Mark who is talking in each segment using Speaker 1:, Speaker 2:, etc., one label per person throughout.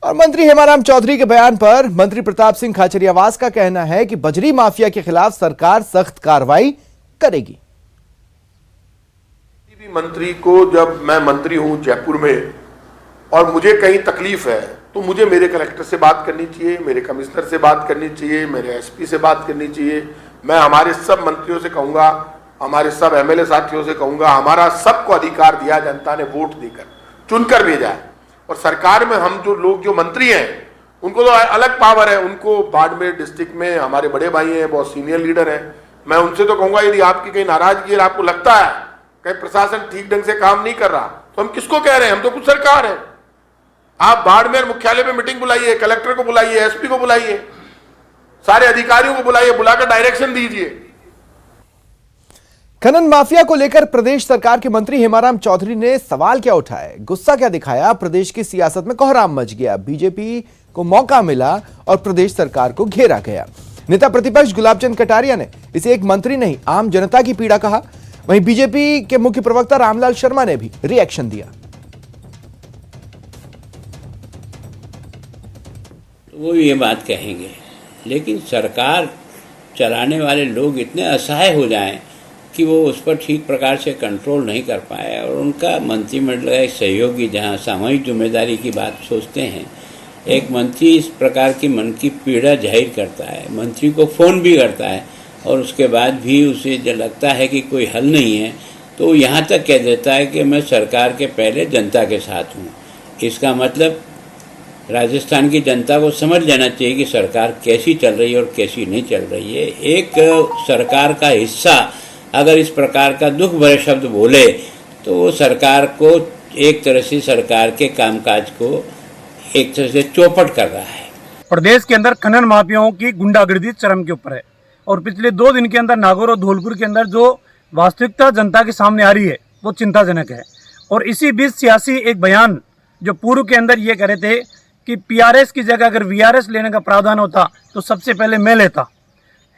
Speaker 1: और मंत्री हेमाराम चौधरी के बयान पर मंत्री प्रताप सिंह खाचरियावास का कहना है कि बजरी माफिया के खिलाफ सरकार सख्त कार्रवाई करेगी।
Speaker 2: किसी भी मंत्री को, जब मैं मंत्री हूं जयपुर में और मुझे कहीं तकलीफ है तो मुझे मेरे कलेक्टर से बात करनी चाहिए, मेरे कमिश्नर से बात करनी चाहिए, मेरे एसपी से बात करनी चाहिए। मैं हमारे सब मंत्रियों से कहूंगा, हमारे सब एमएलए साथियों से कहूंगा, हमारा सबको अधिकार दिया, जनता ने वोट देकर चुनकर भेजा है। और सरकार में हम जो मंत्री हैं उनको तो अलग पावर है। उनको बाड़मेर डिस्ट्रिक्ट में हमारे बड़े भाई हैं, बहुत सीनियर लीडर हैं। मैं उनसे तो कहूंगा, यदि आपकी कहीं नाराजगी है, आपको लगता है कहीं प्रशासन ठीक ढंग से काम नहीं कर रहा, तो हम किसको कह रहे हैं? हम तो कुछ सरकार है। आप बाड़मेर मुख्यालय में मीटिंग बुलाइए, कलेक्टर को बुलाइए, एसपी को बुलाइए, सारे अधिकारियों को बुलाइए, बुलाकर डायरेक्शन दीजिए।
Speaker 1: खनन माफिया को लेकर प्रदेश सरकार के मंत्री हेमाराम चौधरी ने सवाल क्या उठाए, गुस्सा क्या दिखाया? प्रदेश की सियासत में कोहराम मच गया, बीजेपी को मौका मिला और प्रदेश सरकार को घेरा गया। नेता प्रतिपक्ष गुलाबचंद कटारिया ने इसे एक मंत्री नहीं, आम जनता की पीड़ा कहा। वहीं बीजेपी के मुख्य प्रवक्ता रामलाल शर्मा ने भी रिएक्शन दिया।
Speaker 3: वो ये बात कहेंगे, लेकिन सरकार चलाने वाले लोग इतने असहाय हो जाएं कि वो उस पर ठीक प्रकार से कंट्रोल नहीं कर पाए और उनका मंत्रिमंडल का एक सहयोगी जहाँ सामूहिक जिम्मेदारी की बात सोचते हैं, एक मंत्री इस प्रकार की मन की पीड़ा जाहिर करता है, मंत्री को फ़ोन भी करता है और उसके बाद भी उसे जब लगता है कि कोई हल नहीं है तो यहाँ तक कह देता है कि मैं सरकार के पहले जनता के साथ हूँ। इसका मतलब राजस्थान की जनता को समझ लेना चाहिए कि सरकार कैसी चल रही है और कैसी नहीं चल रही है। एक सरकार का हिस्सा अगर इस प्रकार का दुख भरे शब्द बोले तो वो सरकार को एक तरह से सरकार के कामकाज को एक तरह से चौपट कर रहा है।
Speaker 4: प्रदेश के अंदर खनन माफियाओं की गुंडागर्दी चरम के ऊपर है और पिछले 2 दिन के अंदर नागौर और धौलपुर के अंदर जो वास्तविकता जनता के सामने आ रही है वो चिंताजनक है। और इसी बीच सियासी एक बयान जो पूर्व के अंदर ये कह रहे थे कि पीआरएस की जगह अगर वीआरएस लेने का प्रावधान होता तो सबसे पहले मैं लेता।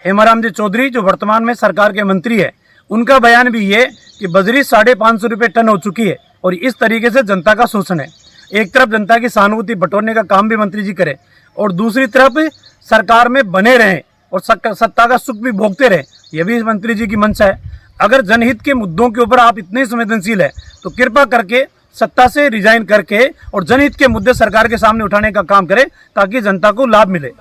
Speaker 4: हेमाराम जी चौधरी जो वर्तमान में सरकार के मंत्री है, उनका बयान भी ये कि बजरी 550 रुपये टन हो चुकी है और इस तरीके से जनता का शोषण है। एक तरफ जनता की सहानुभूति बटोरने का काम भी मंत्री जी करे और दूसरी तरफ सरकार में बने रहें और सत्ता का सुख भी भोगते रहें, यह भी मंत्री जी की मंशा है। अगर जनहित के मुद्दों के ऊपर आप इतने संवेदनशील है तो कृपा करके सत्ता से रिजाइन करके और जनहित के मुद्दे सरकार के सामने उठाने का काम करें ताकि जनता को लाभ मिले।